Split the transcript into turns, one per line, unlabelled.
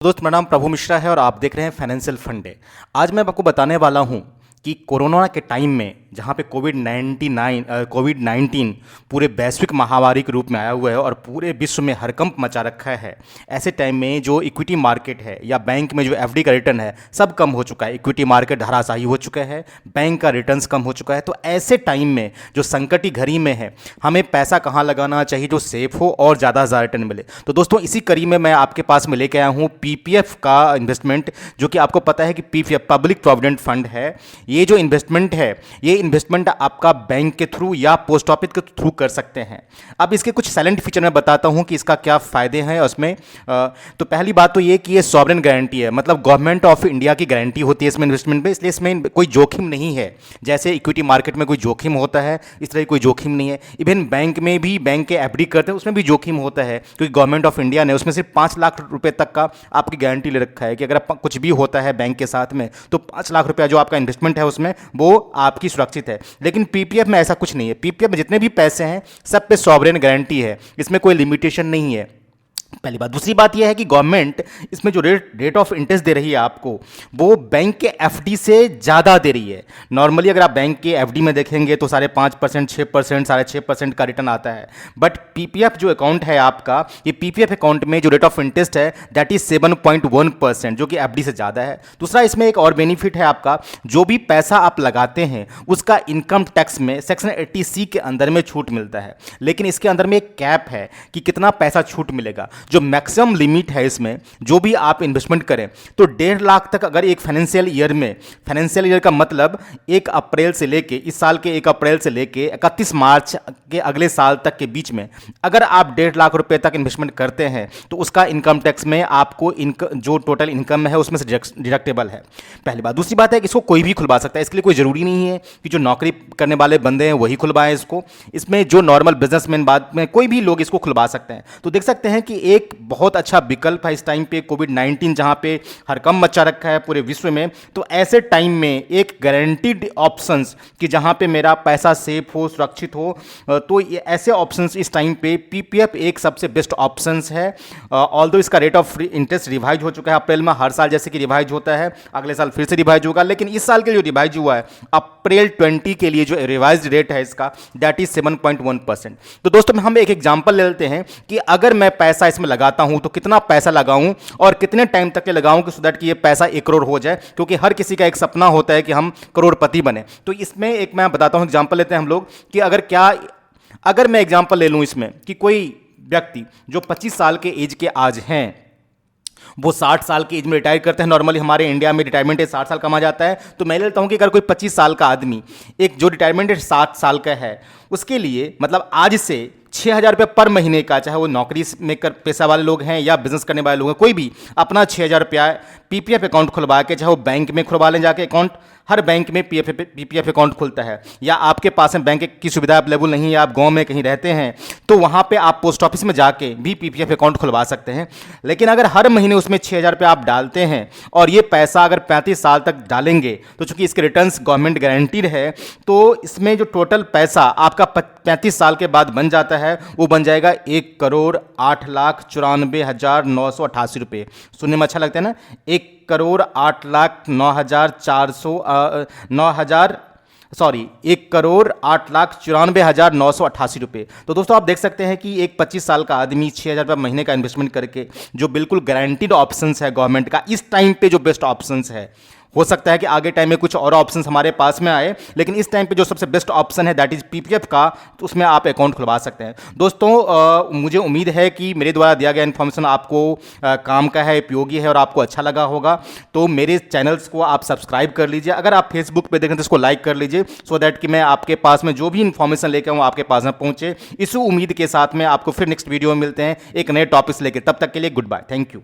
दोस्त, मेरा नाम प्रभु मिश्रा है और आप देख रहे हैं फाइनेंशियल फंडे। आज मैं आपको बताने वाला हूं कि कोरोना के टाइम में जहां पे कोविड 19 पूरे वैश्विक महामारी के रूप में आया हुआ है और पूरे विश्व में हड़कंप मचा रखा है, ऐसे टाइम में जो इक्विटी मार्केट है या बैंक में जो एफडी का रिटर्न है सब कम हो चुका है। इक्विटी मार्केट धराशायी हो चुका है, बैंक का रिटर्न्स कम हो चुका है। तो ऐसे टाइम में जो संकट की घड़ी में है, हमें पैसा कहाँ लगाना चाहिए जो सेफ हो और ज़्यादा रिटर्न मिले। तो दोस्तों, इसी कड़ी में मैं आपके पास में लेके आया हूँ पीपीएफ का इन्वेस्टमेंट, जो कि आपको पता है कि पीपीएफ पब्लिक प्रोविडेंट फंड है। ये जो इन्वेस्टमेंट है, ये इन्वेस्टमेंट आपका बैंक के थ्रू या पोस्ट ऑफिस के थ्रू कर सकते हैं। अब इसके कुछ साइलेंट फीचर मैं बताता हूं कि इसका क्या फ़ायदे हैं उसमें। तो पहली बात तो ये कि ये सॉवरेन गारंटी है, मतलब गवर्नमेंट ऑफ इंडिया की गारंटी होती है इसमें इन्वेस्टमेंट में, इसलिए इसमें कोई जोखिम नहीं है। जैसे इक्विटी मार्केट में कोई जोखिम होता है, इस तरह कोई जोखिम नहीं है। इवन बैंक में भी, बैंक के एफडी करते हैं उसमें भी जोखिम होता है, क्योंकि गवर्नमेंट ऑफ इंडिया ने उसमें सिर्फ 5 लाख रुपए तक का आपकी गारंटी ले रखा है कि अगर कुछ भी होता है बैंक के साथ में तो 5 लाख रुपया जो आपका इन्वेस्टमेंट है उसमें वो आपकी सुरक्षित है। लेकिन पीपीएफ में ऐसा कुछ नहीं है। पीपीएफ में जितने भी पैसे हैं सब पे सॉवरेन गारंटी है, इसमें कोई लिमिटेशन नहीं है, पहली बात। दूसरी बात यह है कि गवर्नमेंट इसमें जो रेट ऑफ इंटरेस्ट दे रही है आपको, वो बैंक के एफडी से ज़्यादा दे रही है। नॉर्मली अगर आप बैंक के एफडी में देखेंगे तो 5.5%, 6%, 6.5% का रिटर्न आता है। बट पीपीएफ जो अकाउंट है आपका, ये पीपीएफ अकाउंट में जो रेट ऑफ इंटरेस्ट है दैट इज 7.1%, जो कि एफडी से ज़्यादा है। दूसरा, इसमें एक और बेनिफिट है आपका, जो भी पैसा आप लगाते हैं उसका इनकम टैक्स में सेक्शन 80C के अंदर में छूट मिलता है। लेकिन इसके अंदर में एक कैप है कि कितना पैसा छूट मिलेगा। जो मैक्सिमम लिमिट है इसमें, जो भी आप इन्वेस्टमेंट करें तो 1.5 लाख तक, अगर एक फाइनेंशियल ईयर में, फाइनेंशियल ईयर का मतलब 1 अप्रैल से लेके, इस साल के 1 अप्रैल से लेके 31 मार्च के अगले साल तक के बीच में अगर आप 1.5 लाख रुपए तक इन्वेस्टमेंट करते हैं तो उसका इनकम टैक्स में आपको जो टोटल इनकम है उसमें से डिडक्टेबल है। पहली बात। दूसरी बात है कि इसको कोई भी खुलवा सकता है, इसके लिए कोई ज़रूरी नहीं है कि जो नौकरी करने वाले बंदे हैं वही खुलवाएं इसको। इसमें जो नॉर्मल बिजनेसमैन, बाद में कोई भी लोग इसको खुलवा सकते हैं। तो देख सकते हैं कि एक बहुत अच्छा विकल्प है इस टाइम पे, कोविड-19 जहां पे हड़कंप मचा रखा है पूरे विश्व में। तो ऐसे टाइम में एक गारंटीड ऑप्शंस कि जहां पे मेरा पैसा सेफ हो, सुरक्षित हो, तो ये ऐसे ऑप्शंस इस टाइम पे पीपीएफ एक सबसे बेस्ट ऑप्शंस है। ऑल्दो इसका रेट ऑफ इंटरेस्ट रिवाइज हो चुका है अप्रैल में, हर साल जैसे कि रिवाइज होता है, अगले साल फिर से रिवाइज होगा। लेकिन इस साल के जो रिवाइज हुआ है अप्रैल 20 के लिए, जो रिवाइज रेट है इसका दैट इज 7.1%। तो दोस्तों, हम एक एग्जाम्पल ले लेते हैं कि अगर मैं पैसा इसमें लगाता हूं तो कितना पैसा लगाऊं और कितने टाइम तक के लगाऊं कि सो दैट कि ये पैसा 1 करोड़ हो जाए, क्योंकि हर किसी का एक सपना होता है कि हम करोड़पति बने। तो इसमें एक मैं बताता हूं, एग्जांपल लेते हैं हम लोग कि अगर मैं एग्जांपल ले लूं इसमें कि कोई व्यक्ति जो 25 साल के एज के आज हैं, वो 60 साल की एज में रिटायर करते हैं। नॉर्मली हमारे इंडिया में रिटायरमेंट एज 60 साल कमा जाता है। तो मैं लेता हूं कि अगर कोई 25 साल का आदमी, एक जो रिटायरमेंट एज 60 साल का है, उसके लिए मतलब आज से 6,000 रुपये पर महीने का, चाहे वो नौकरी में पेशा वाले लोग हैं या बिजनेस करने वाले लोग हैं, कोई भी अपना 6,000 रुपया पीपीएफ अकाउंट खुलवा के, चाहे वो बैंक में खुलवा लें जाके अकाउंट, हर बैंक में पीपीएफ अकाउंट खुलता है। या आपके पास में बैंक की सुविधा अवेलेबल नहीं है, आप गांव में कहीं रहते हैं, तो वहाँ पे आप पोस्ट ऑफिस में जाके भी पीपीएफ अकाउंट खुलवा सकते हैं। लेकिन अगर हर महीने उसमें 6,000 रुपये आप डालते हैं और ये पैसा अगर 35 साल तक डालेंगे, तो चूंकि इसके रिटर्न्स गवर्नमेंट गारंटीड है, तो इसमें जो टोटल पैसा आपका 35 साल के बाद बन जाता है वो बन जाएगा 1,08,94,988 रुपये। सुनने में अच्छा लगता है ना, 1,08,94,988 रुपये। तो दोस्तों, आप देख सकते हैं कि एक 25 साल का आदमी 6,000 रुपये महीने का इन्वेस्टमेंट करके, जो बिल्कुल गारंटीड ऑप्शंस है गवर्नमेंट का, इस टाइम पे जो बेस्ट ऑप्शंस है। हो सकता है कि आगे टाइम में कुछ और ऑप्शंस हमारे पास में आए, लेकिन इस टाइम पे जो सबसे बेस्ट ऑप्शन है दैट इज पीपीएफ का, तो उसमें आप अकाउंट खुलवा सकते हैं। दोस्तों, मुझे उम्मीद है कि मेरे द्वारा दिया गया इन्फॉर्मेशन आपको काम का है, उपयोगी है और आपको अच्छा लगा होगा। तो मेरे चैनल्स को आप सब्सक्राइब कर लीजिए। अगर आप फेसबुक पे देखें तो इसको लाइक कर लीजिए, सो दैट कि मैं आपके पास में जो भी इन्फॉर्मेशन लेकर आऊँ आपके पास में पहुँचे। इस उम्मीद के साथ में आपको फिर नेक्स्ट वीडियो में मिलते हैं एक नए टॉपिक से लेकर। तब तक के लिए गुड बाय, थैंक यू।